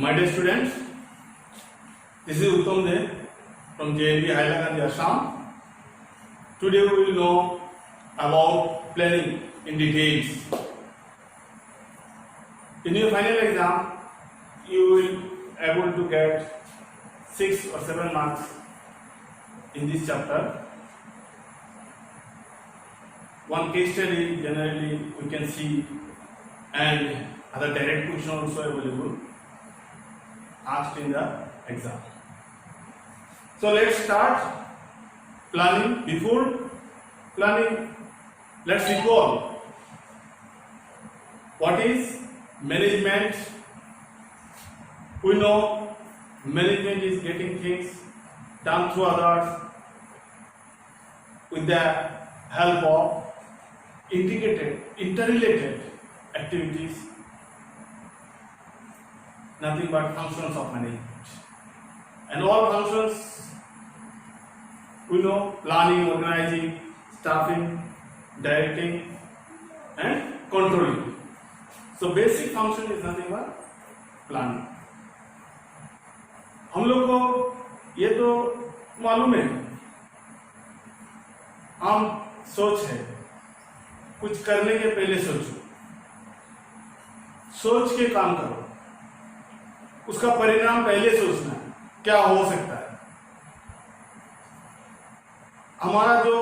My dear students, this is Uttam De from JNB Haila Gandhi Assam. Today we will know about planning in details. In your final exam, you will able to get 6 or 7 marks in this chapter. One case study generally we can see, and other direct question also available asked in the exam. So let's start planning. Before planning, let's recall what is management. We know management is getting things done through others with the help of interrelated activities, nothing but functions of management. And all functions, we know: planning, organizing, staffing, directing, and controlling. So basic function is nothing but planning. हम लोग को ये तो मालूम है, आम सोच है, कुछ करने के पहले सोचो, सोच के काम करो, उसका परिणाम पहले सोचना है क्या हो सकता है. हमारा जो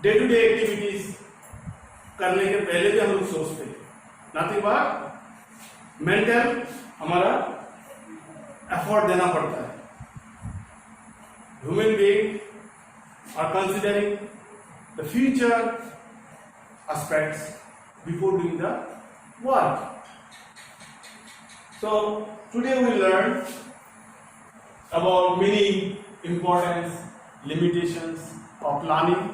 डे टू डे एक्टिविटीज करने के पहले भी हम लोग सोचते हैं, नथिंग बट मेंटल हमारा एफर्ट देना पड़ता है. Human being are considering the future aspects before doing the work. So today we learn about many importance, limitations of planning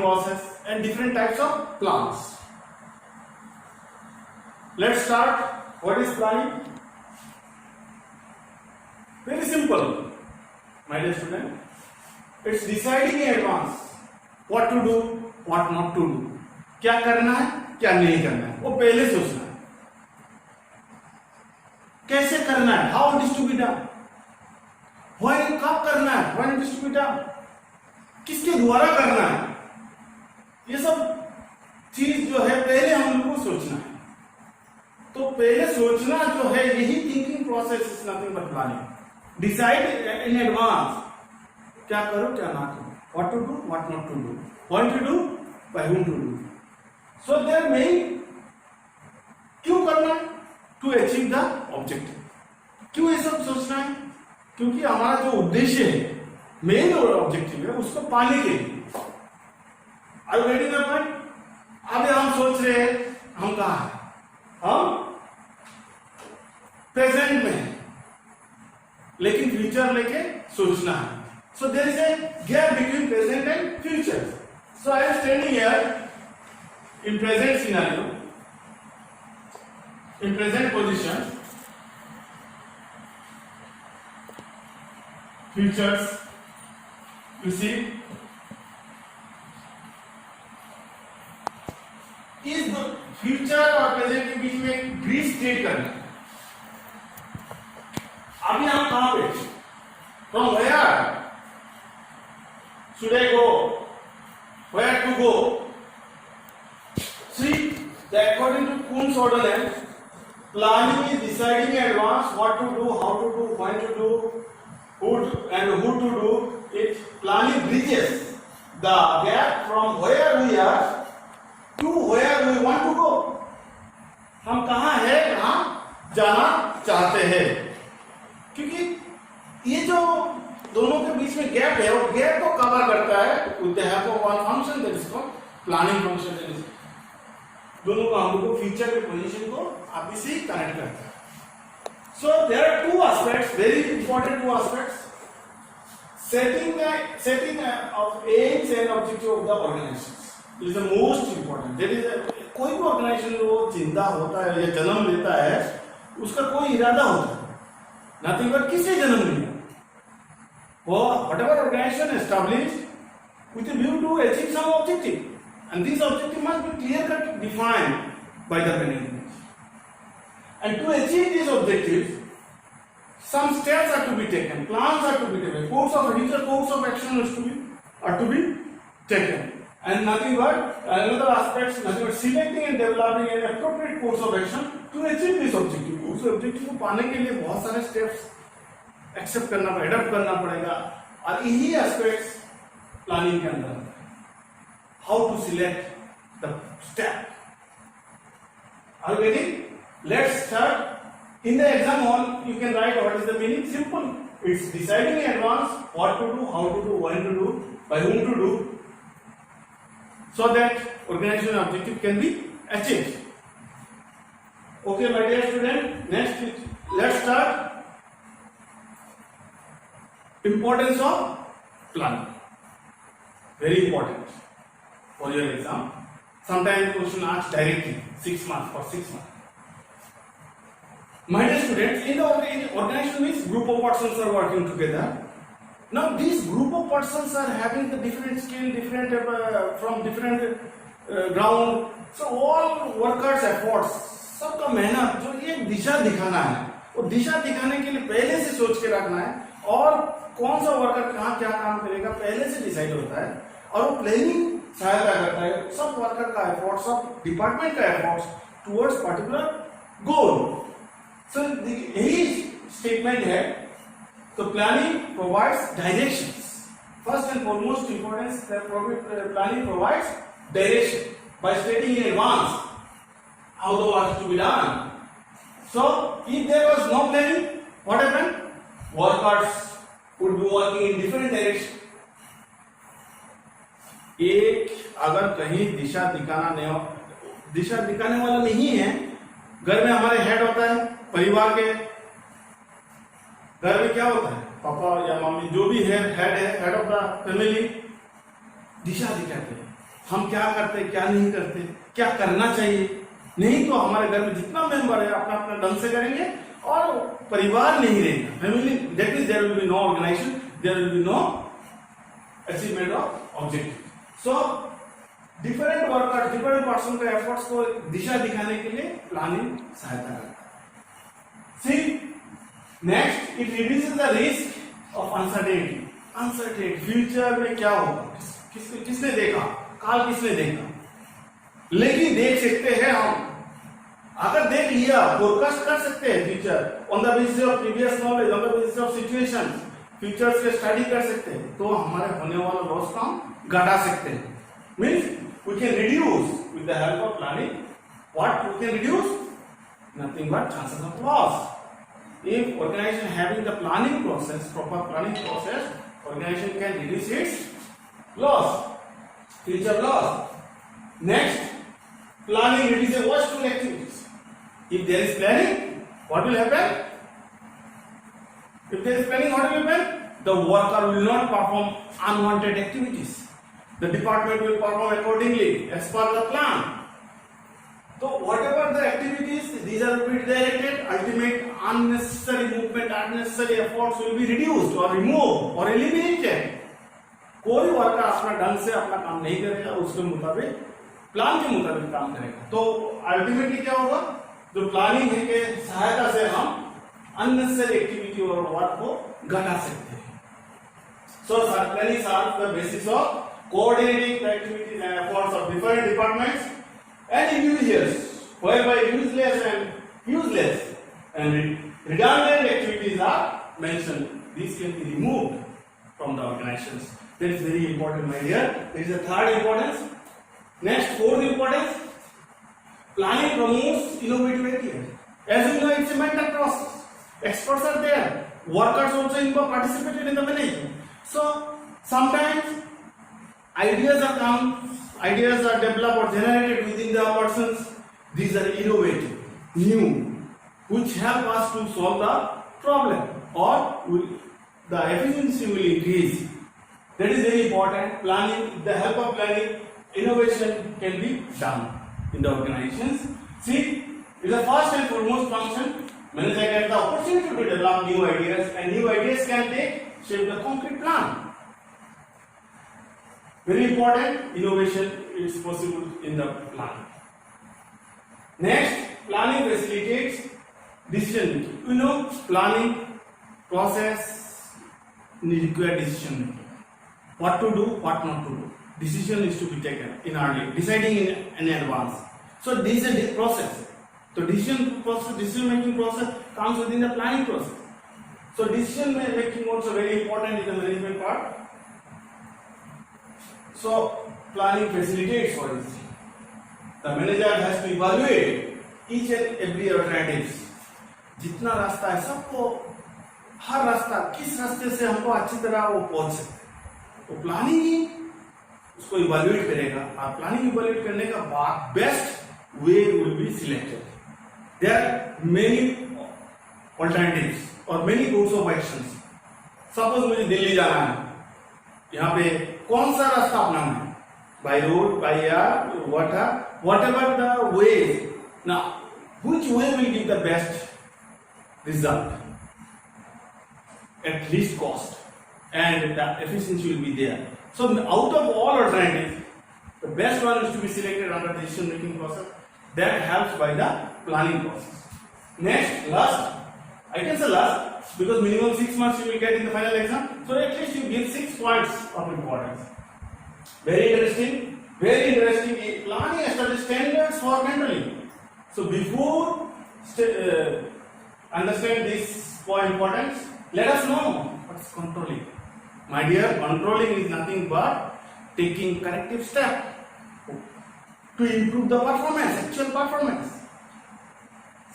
process and different types of plans. Let's start. What is planning? Very simple, my dear student. It's deciding in advance what to do, what not to do. क्या करना है, क्या नहीं करना है, वो पहले सोचना है. कैसे करना है, how it is to be done. When, कब करना है, when it is to be done. किसके द्वारा करना है, ये सब चीज जो है पहले हम लोग को सोचना है. तो पहले सोचना जो है, यही thinking process is nothing but planning. Decide in advance क्या करो क्या ना करो, what to do, what not to do, when to do, by whom to do. So their main, क्यों करना है? To achieve the objective. क्यों ये सब सोचना है? क्योंकि हमारा जो उद्देश्य है, मेन ऑब्जेक्टिव है, उसको पाने के लिए. Are you getting the point? अभी हम सोच रहे हैं हम कहाँ हैं? हम प्रेजेंट में हैं, लेकिन फ्यूचर लेके सोचना है. So there is a gap between present and future. So I am standing here in present scenario, in present position, futures. You see, is the future और present के बीच में brief state करना. अभी हम कहाँ पे? From where should I go? Where to go? See, according to Kuhn's ordinance, planning is deciding in advance what to do, how to do, when to do, who to do. It planning bridges the gap from where we are to where we want to go. हम कहाँ है, कहाँ जाना चाहते हैं. क्योंकि ये जो दोनों के बीच में गैप है, और गैप को कवर करता है with the help of one function that is called planning function. that is दोनों का हम लोग को फ्यूचर के पोजीशन को आप इसे कनेक्ट करता है. So there are two aspects, very important two aspects. Setting of aims and objective of the organizations is the most important. There is कोई भी ऑर्गेनाइजेशन जो जिंदा होता है या जन्म लेता है, उसका कोई इरादा होता है, नथिंग बट किसने जन्म लिया. Whatever organization established with a view to achieve some objective, and this objective must be clear-cut defined by the management. And to achieve these objectives, some steps are to be taken, plans are to be taken, course of action are to be taken. And nothing but another aspect, nothing but selecting and developing an appropriate course of action to achieve this objective. उस objective को पाने के लिए बहुत सारे steps accept करना पड़ेगा, adopt करना पड़ेगा, और यही aspects planning के अंदर है. How to select the step? Are you ready? Let's start. In the exam hall, you can write what is the meaning. Simple. It's deciding in advance what to do, how to do, when to do, by whom to do, so that organization objective can be achieved. Okay, my dear student. Next, let's start. Importance of planning. Very important for your exam. Sometimes question asked directly 6 months for 6 months. My dear students, in the organization means group of persons are working together. Now these group of persons are having the different skill, different from different ground. So all workers' efforts, सबका मेहनत जो एक दिशा दिखाना है, वो दिशा दिखाने के लिए पहले से सोच के रखना है, और कौन सा वर्कर कहाँ क्या काम करेगा पहले से डिसाइड होता है, और वो प्लानिंग सहायता करता है सब वर्कर का एफर्ट, सब डिपार्टमेंट का एफर्ट टुवर्ड्स पर्टिकुलर गोल. सो यही स्टेटमेंट है. तो planning provides directions. First and foremost importance, planning provides direction by stating in advance how the work is to be done. So if there was no planning, what happened? Workers would be working in different direction. एक अगर कहीं दिशा दिखाने वाला नहीं है, घर में हमारे हेड होता है, परिवार के घर में क्या होता है, पापा या मम्मी जो भी है, हेड ऑफ द फैमिली, दिशा दिखाते हैं हम क्या करते, क्या नहीं करते, क्या करना चाहिए. नहीं तो हमारे घर में जितना मेंबर है अपना अपना ढंग से करेंगे और परिवार नहीं रहेगा, family. That is there will be no organisation, there will be no achievement of objective. So different worker, different person के एफर्ट्स को दिशा दिखाने के लिए प्लानिंग सहायता करता है. See next, it reduces the risk of uncertainty. Uncertainty, future में क्या होगा, किसने देखा, काल किसने देखा, लेकिन देख सकते हैं हम. अगर देख लिया, फोरकास्ट कर सकते हैं future on the basis of previous knowledge, on the basis of situation, futures के स्टडी कर सकते हैं, तो हमारे होने वाला लॉस का हम घटा सकते हैं. Means we can reduce with the help of planning. What we can reduce? Nothing but chances of loss. If organization having the planning process, proper planning process, organization can reduce its loss, future loss. Next, planning reduces wasteful activities. If there is planning, what will happen? If there is planning, what will happen? The worker will not perform unwanted activities. The department will perform accordingly as per the plan. So whatever the activities, these are to be directed. Ultimate unnecessary movement, unnecessary efforts will be reduced or removed or eliminated. कोई worker अपना ढंग से अपना काम नहीं करेगा, उसके मुताबिक प्लान के मुताबिक काम करेगा. तो अल्टीमेटली क्या होगा, जो प्लानिंग है के सहायता से हम अननेसेसरी एक्टिविटी और वर्क को घटा सकते हैं. So planning are the basis of coordinating the activities and efforts of different departments and individuals, whereby useless and redundant activities are mentioned. These can be removed from the organizations. That is very important, my dear. There is a third importance. Next, fourth importance. Planning promotes innovative ideas. As you know, it's a mental process. Experts are there. Workers also participated in the management. So sometimes ideas are come, ideas are developed or generated within the persons. These are innovative, new, which help us to solve the problem, or the efficiency will increase. That is very important. Planning, with the help of planning, innovation can be done in the organizations. See, it is the first and foremost function. Manager get the opportunity to develop new ideas, and new ideas can take shape the concrete plan. Very important, innovation is possible in the planning. Next, planning facilitates decision making. You know, planning process require decision making. What to do, what not to do. Decision is to be taken in early, deciding in advance. So this is a process. So decision making process comes within the planning process. So decision making also very important in the management part. So planning facilitates for this. The manager has to evaluate each and every alternatives. जितना रास्ता है सबको, हर रास्ता किस रास्ते से हमको अच्छी तरह वो पहुंच सकते, वो प्लानिंग ही उसको इवैल्यूएट करेगा। और प्लानिंग इवैल्यूएट करने का बाद best way will be selected. There are many alternatives और many course of actions. Suppose मुझे दिल्ली जाना है, यहाँ पे कौन सा रास्ता अपनाना है, by road, by air, whatever the way. Now which way will give the best result at least cost, and the efficiency will be there. So out of all alternatives, the best one is to be selected under the decision making process. That helps by the planning process. Next, last, I can say last because minimum 6 months you will get in the final exam. So at least you give 6 points of importance. Very interesting. Very interesting. Planning establishes standards for controlling. So before understand this point importance, let us know what is controlling. My dear, controlling is nothing but taking corrective step to improve the performance, actual performance.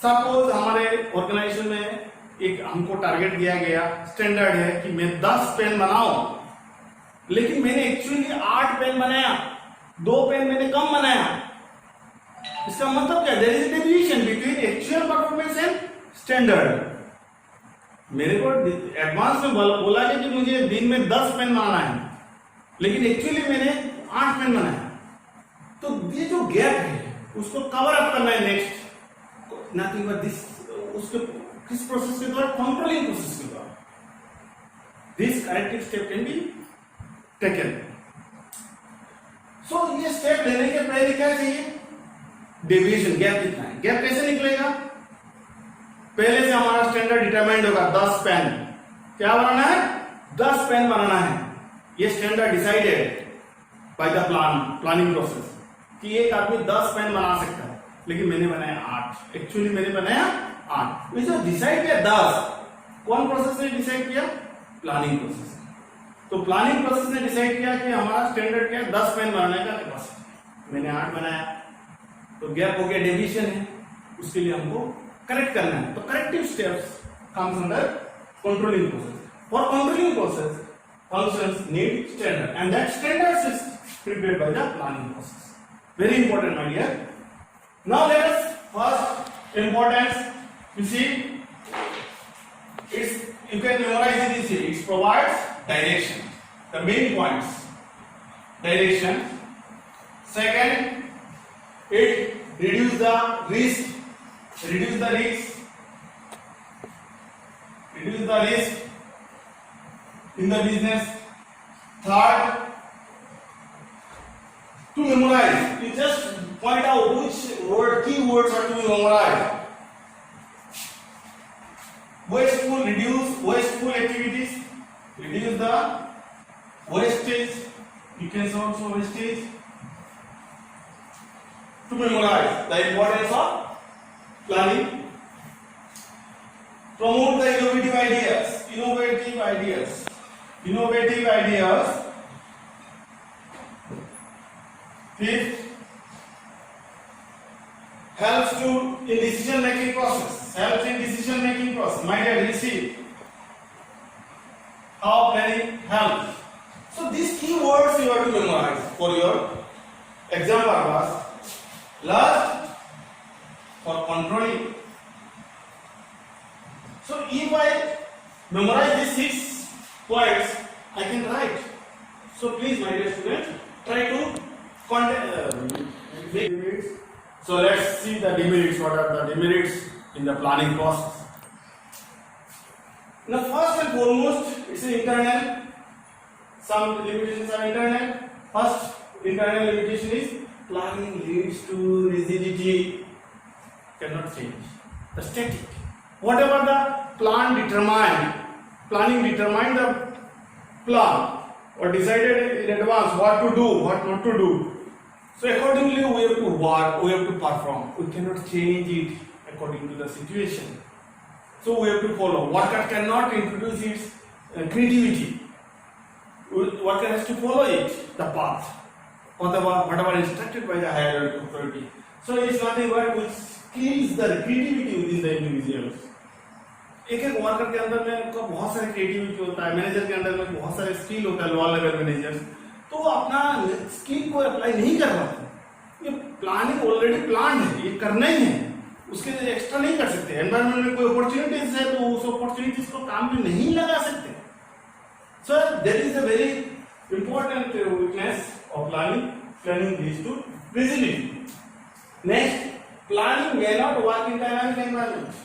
Suppose हमारे organisation में एक हमको target दिया गया, standard है कि मैं 10 pen बनाऊं, लेकिन मैंने एक्चुअली 8 पेन बनाया, 2 पेन मैंने कम बनाया। इसका मतलब क्या? There is deviation between actual performance and standard. मेरे को एडवांस में बोला गया कि मुझे दिन में 10 पेन बनाना है, लेकिन एक्चुअली मैंने 8 पेन बनाया। तो ये जो गैप है उसको कवर अप करना है। नेक्स्ट नथिंग बट दिस, उसके किस प्रोसेस के द्वारा? कंट्रोलिंग प्रोसेस के द्वारा। This corrective step can be taken. So ये स्टेप लेने के पहले क्या चाहिए? डेविएशन, गैप कितना है। गैप कैसे निकलेगा? पहले से हमारा स्टैंडर्ड डिटरमाइंड होगा 10 पेन। क्या बनाना है? 10 पेन बनाना है। ये standard decided by the planning process कि एक आदमी 10 पेन बना सकता है, लेकिन मैंने बनाया 8। एक्चुअली मैंने बनाया 8। जो डिसाइड किया 10, कौन प्रोसेस ने डिसाइड किया? Planning process. तो प्लानिंग प्रोसेस ने डिसाइड किया कि हमारा स्टैंडर्ड क्या है? 10 पेन बनाने का कैपेसिटी। मैंने 8 बनाया, तो गैप हो गया, डेविएशन है। उसके लिए हमको करेक्ट करना है। तो corrective steps comes under controlling process. For controlling process functions need standard, and that standards is prepared by the planning process. Very important, my dear. Now let us first importance. You see, you can memorize this here. It provides direction. The main points: direction. Second, it reduces the risk. Reduce the risk in the business. Third, to memorize, you just point out which keywords are to be memorized. Wasteful activities, reduce the wastage. You can also wastage. To memorize the importance of planning. Promote the innovative ideas. Fifth, helps in decision making process. My dear, see how planning helps. So these keywords you have to memorize for your exam purpose. Last, for controlling. So if I memorize these 6 points, I can write. So please, my dear students, try to make demerits. So let's see the demerits. What are the demerits in the planning process? Now, first and foremost, it's internal. Some limitations are internal. First internal limitation is planning leads to rigidity. Cannot change. The static. Whatever the plan determined, planning determined the plan or decided in advance what to do, what not to do. So accordingly we have to work, we have to perform. We cannot change it according to the situation. So we have to follow. Worker cannot introduce its creativity. Worker has to follow it, the path, whatever instructed by the higher authority. So it's nothing but which kills the creativity within the individuals. एक एक worker के अंदर में उनका बहुत सारे creativity होता है, मैनेजर के अंदर में बहुत सारे स्किल होता है, लोअर लेवल मैनेजर, तो वो अपना स्किल को अप्लाई नहीं कर पाते। ये प्लानिंग ऑलरेडी प्लान है, ये करना ही है, उसके लिए एक्स्ट्रा नहीं कर सकते। एनवायरमेंट में कोई अपॉर्चुनिटीज है तो उस अपॉर्चुनिटीज को काम में नहीं लगा सकते। So that is a very important weakness of planning. Planning leads to rigidity. Next, planning may not work in dynamic environment.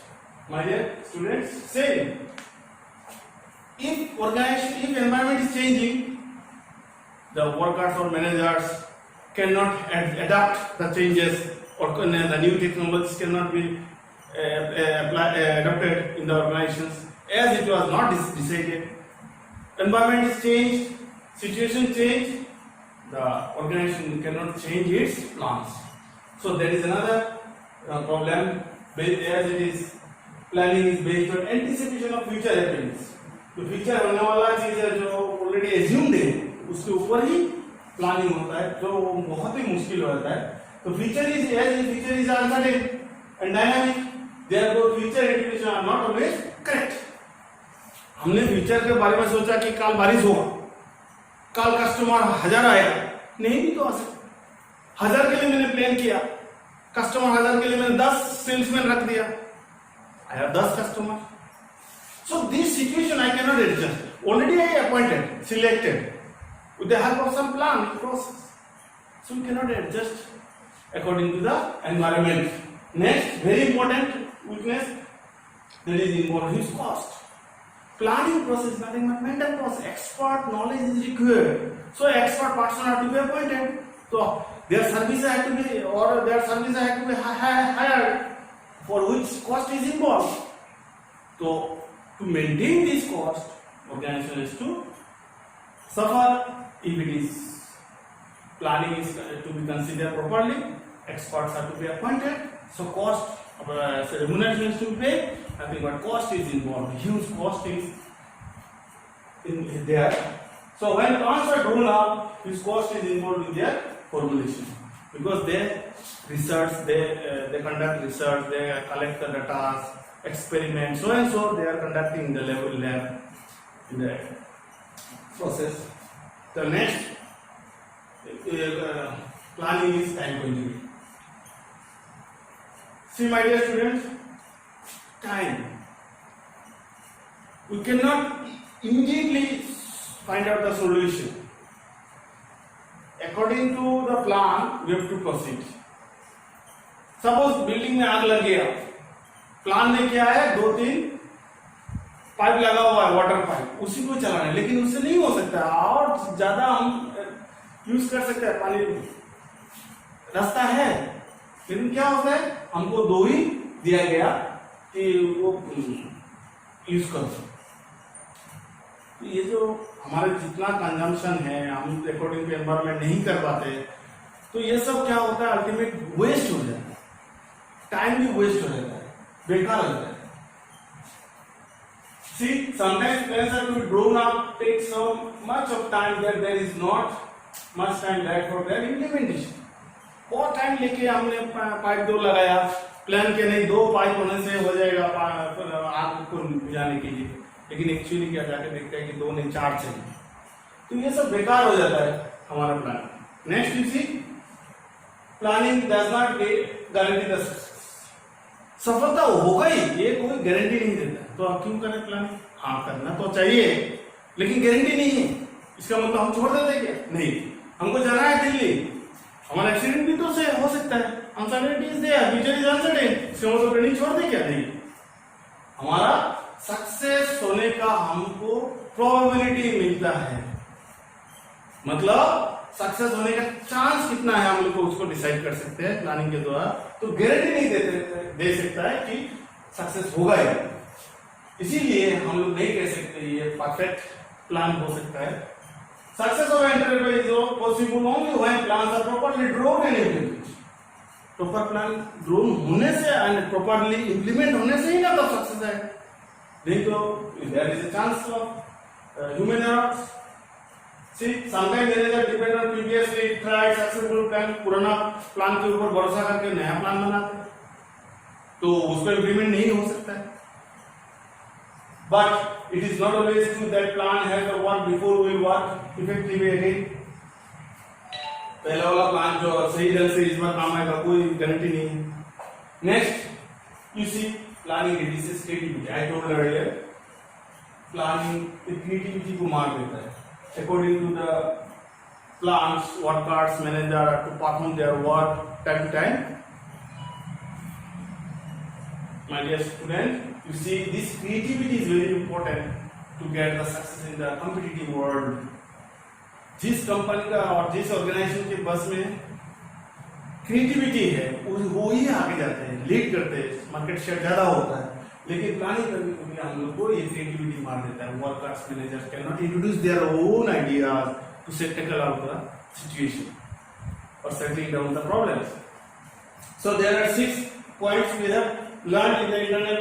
My dear students, say if environment is changing, the workers or managers cannot adapt the changes, or the new technologies cannot be adopted in the organizations as it was not decided. Environment is changed, situation changed, the organization cannot change its plans. So there is another problem, as it is planning is based on anticipation of future happenings. तो future होने वाला चीज है जो already assumed है, उसके ऊपर ही planning होता है, जो बहुत ही मुश्किल होता है। तो future is uncertain and dynamic, therefore future anticipation are not always correct. हमने फ्यूचर के बारे में सोचा कि कल बारिश होगा, कल कस्टमर 1000 आएगा, नहीं भी तो आ सकता। 1000 के लिए मैंने प्लान किया, कस्टमर 1000 के लिए मैंने 10 सेल्समैन रख दिया, I have 10 customers. So this situation I cannot adjust. Already I appointed, selected with the help of some plan process. So we cannot adjust according to the environment. Next, very important weakness, that is involved is cost. Planning process is nothing but mental process. Expert knowledge is required. So expert person have to be appointed. So their services have to be hired, for which cost is involved. So to maintain this cost, organization is to suffer if it is planning is to be considered properly. Experts have to be appointed. So cost, remuneration is to be paid. Nothing but cost is involved. Huge cost is in there. So when plans are drawn up, this cost is involved in their formulation, because they research, they conduct research, they collect the data, experiment, so and so they are conducting in the lab in the process. The next planning is time consuming. See my dear students, time. We cannot immediately find out the solution. According to the plan, we have to proceed. Suppose building में आग लग गया, plan ने क्या है, 2-3 pipe लगा हुआ है, वाटर पाइप, उसी को चलाना है, लेकिन उससे नहीं हो सकता, और ज्यादा हम यूज कर सकते हैं, पानी रास्ता है, लेकिन क्या होता है, हमको 2 ही दिया गया कि वो यूज करो। ये जो हमारे जितना कंजम्पशन है, हम अकॉर्डिंग टू एनवायरमेंट नहीं कर पाते, तो ये सब क्या होता है, अल्टीमेट वेस्ट हो जाता है, टाइम भी वेस्ट हो जाता है, बेकार हो जाता है। See, sometimes plans are to be drawn up, take so much of time that there is not much time left for their implementation. बहुत टाइम लेके हमने पाइप 2 लगाया, प्लान के नहीं 2 पाइप होने से हो जाएगा आग को बुझाने के लिए, लेकिन एक्चुअली क्या जाके देखते हैं कि 2 नहीं 4 चाहिए, तो ये सब बेकार हो जाता है हमारा plan. Next you see, planning does not guarantee the success. सफलता होगा ही, ये कोई गारंटी नहीं देता, तो आप क्यों करें प्लानिंग? हाँ करना तो चाहिए, लेकिन गारंटी नहीं है। इसका मतलब हम छोड़ देते क्या? नहीं, हमको जाना है दिल्ली, हमारा एक्सीडेंट भी तो से हो सकता है, uncertainty is there, future is uncertain, इसका मतलब ट्रेनिंग छोड़ दे क्या? नहीं, हमारा सक्सेस होने का हमको प्रोबेबिलिटी मिलता है, मतलब सक्सेस होने का चांस कितना है हम लोग को उसको डिसाइड कर सकते हैं प्लानिंग के द्वारा। तो गारंटी नहीं दे सकता है कि सक्सेस होगा ही। इसीलिए हम लोग नहीं कह सकते ये परफेक्ट प्लान हो सकता है। Success of enterprise is possible only when plans are properly drawn and implemented. Proper plan drawn होने से एंड प्रॉपर्ली इम्प्लीमेंट होने से ही ना तब सक्सेस है, नहीं तो there is a chance of human errors. See, sometimes manager depend on previously tried successful plan, पुराना प्लान के ऊपर भरोसा करके नया प्लान बनाते हैं, तो उसको इम्प्लीमेंट नहीं हो सकता है। But it is not always true that plan has to work before we work effectively again. पहला वाला प्लान जो सही ढंग से इस बार काम आएगा कोई गारंटी नहीं है। Next, you see, planning reduces creativity. I told earlier, planning creativity को मार देता है। According to the plans, workers, manager are to perform their work time to time. My dear student, you see this creativity is very important to get the success in the competitive world. जिस company का और जिस organisation के बस में creativity है वो ही आगे जाते हैं, लीड करते हैं, मार्केट शेयर ज्यादा होता है। लेकिन प्लानिंग करने के लिए हम लोग को ये क्रिएटिविटी मार देता है। Workers managers can not introduce their own ideas to set tackle out the situation और settling down the problems. So there are 6 points we have learned in the internal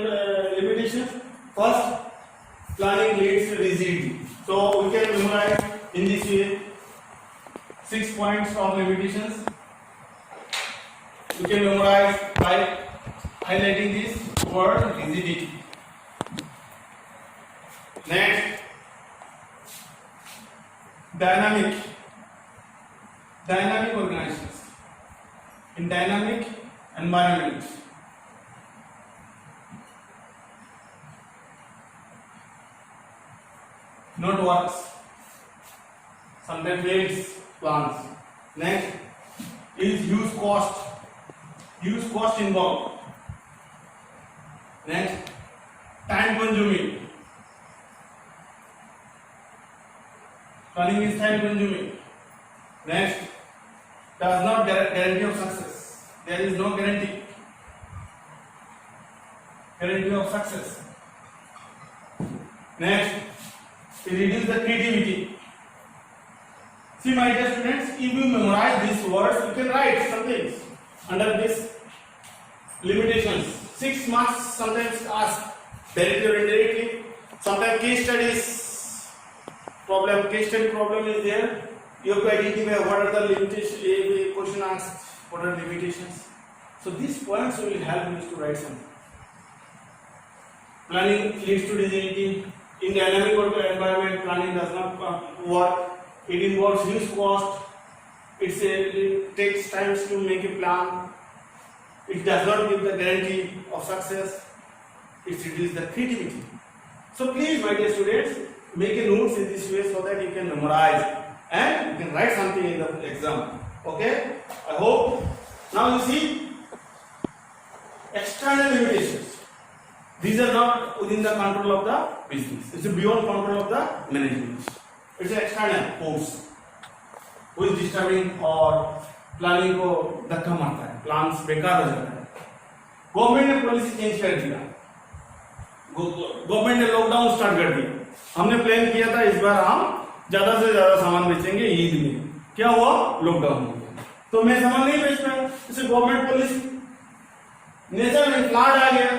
limitations. First, planning leads to rigidity. So we can memorize in this way 6 points of limitations. We can memorize by highlighting this word rigidity. Next, dynamic organizations. In dynamic environment, not works, sometimes fails plans. Next is use cost involved. Next, time consuming. Planning is time consuming. Next, does not guarantee of success. There is no guarantee of success. Next, it reduces the creativity. See, my dear students, if you memorize these words, you can write some things under this limitations. 6 marks sometimes asked directly or indirectly. Sometimes case study problem is there. You have to identify what are the limitations. Question asked, what are limitations. So these points will help you to write something. Planning leads to rigidity. In dynamic environment, planning does not work. It involves huge cost. It takes time to make a plan. It does not give the guarantee of success. It reduces the creativity. So please, my dear students, make a notes in this way so that you can memorize and you can write something in the exam. Okay? I hope. Now you see external limitations. These are not within the control of the business. It's beyond control of the management. It's an external force who is disturbing or planning को धक्का मारता है, plans बेकार हो जाता है। Government ने policy change कर दिया, गवर्नमेंट ने लॉकडाउन स्टार्ट कर दिया। हमने प्लान किया था इस बार हम ज्यादा से ज्यादा सामान बेचेंगे ईद में, क्या हुआ? लॉकडाउन हो गया, तो मैं सामान नहीं बेच पाया। इसे गवर्नमेंट पॉलिसी, नेचर में फ्लड आ गया।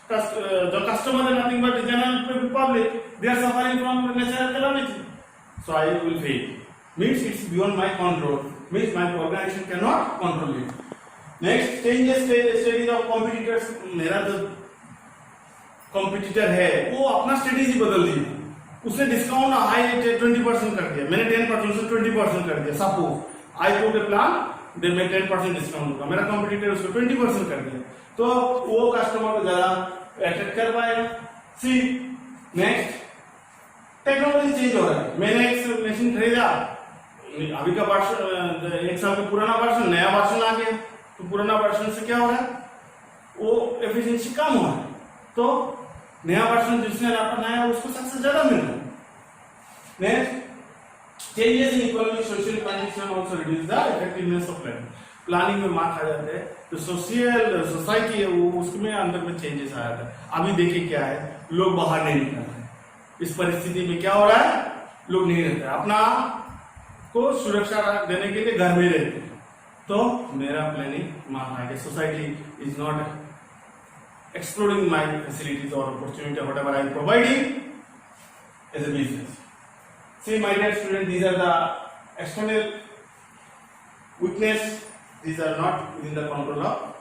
The customer is nothing but the general public. They are suffering from natural calamity. So I will fail. Means it's beyond my control. Means my organization cannot control it. Next, changes strategy of competitors. मेरा जो competitor है वो अपना strategy बदल दिया, उसने discount high 20% कर दिया, मैंने 10% से 20% कर दिया। Suppose I put a plan, they make 10% discount होगा, मेरा competitor उसको 20% कर दिया, तो वो कस्टमर को ज्यादा अट्रैक्ट कर पाएगा। सी नेक्स्ट, टेक्नोलॉजी चेंज हो रहा है। मैंने एक मशीन खरीदा, अभी का वर्जन 1 साल का पुराना वर्जन, नया वर्जन आ गया, तो पुराना वर्जन से क्या हो रहा है? वो एफिशिएंसी कम हो रहा है, तो नया वर्जन जिसने अपनाया उसको सक्सेस ज्यादा मिल रहा है। Next, changes in economic social condition also reduce the effectiveness of planning. Planning में मार खा जाते हैं, तो सोसाइटी है वो उसमें अंदर में चेंजेस आ जाता है। अभी देखिए क्या है, लोग बाहर नहीं निकल रहे, इस परिस्थिति में क्या हो रहा है, लोग नहीं रहते, अपना को सुरक्षा देने के लिए घर में रहते हैं। तो मेरा प्लानिंग मार खा गया, society is not exploring my facilities और opportunity whatever I am providing as a business. See, my dear student, these are the external witness. These are not within the control of